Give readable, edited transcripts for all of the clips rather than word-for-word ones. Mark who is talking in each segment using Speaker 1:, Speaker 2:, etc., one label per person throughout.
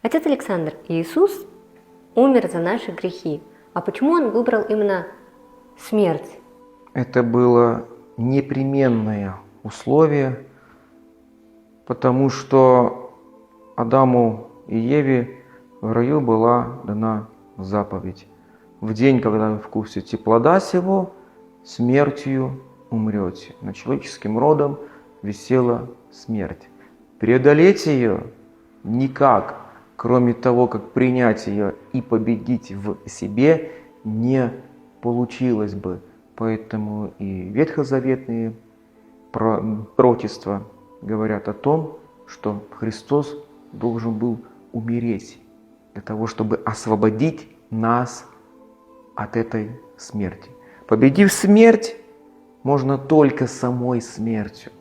Speaker 1: Отец Александр, Иисус умер за наши грехи. А почему Он выбрал именно смерть?
Speaker 2: Это было непременное условие, потому что Адаму и Еве в раю была дана заповедь. В день, когда вы вкусите плода сего, смертью умрете. Над человеческим родом висела смерть. Преодолеть ее никак, кроме того, как принять ее и победить в себе, не получилось бы. Поэтому и ветхозаветные пророчества говорят о том, что Христос должен был умереть для того, чтобы освободить нас от этой смерти. Победив смерть, можно только самой смертью.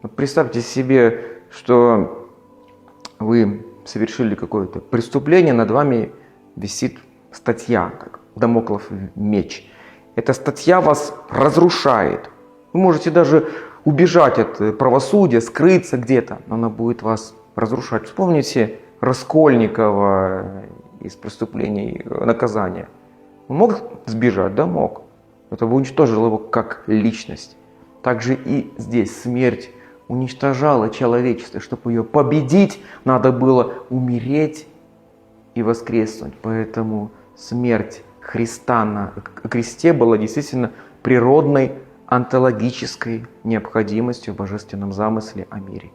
Speaker 2: Вот представьте себе, что вы совершили какое-то преступление, над вами висит статья, как Дамоклов меч. Эта статья вас разрушает. Вы можете даже убежать от правосудия, скрыться где-то, но она будет вас разрушать. Вспомните Раскольникова из «Преступлений наказания». Он мог сбежать? Да, мог. Это бы уничтожило его как личность. Также и здесь смерть уничтожала человечество. Чтобы ее победить, надо было умереть и воскреснуть. Поэтому смерть Христа на кресте была действительно природной, онтологической необходимостью в божественном замысле о мире.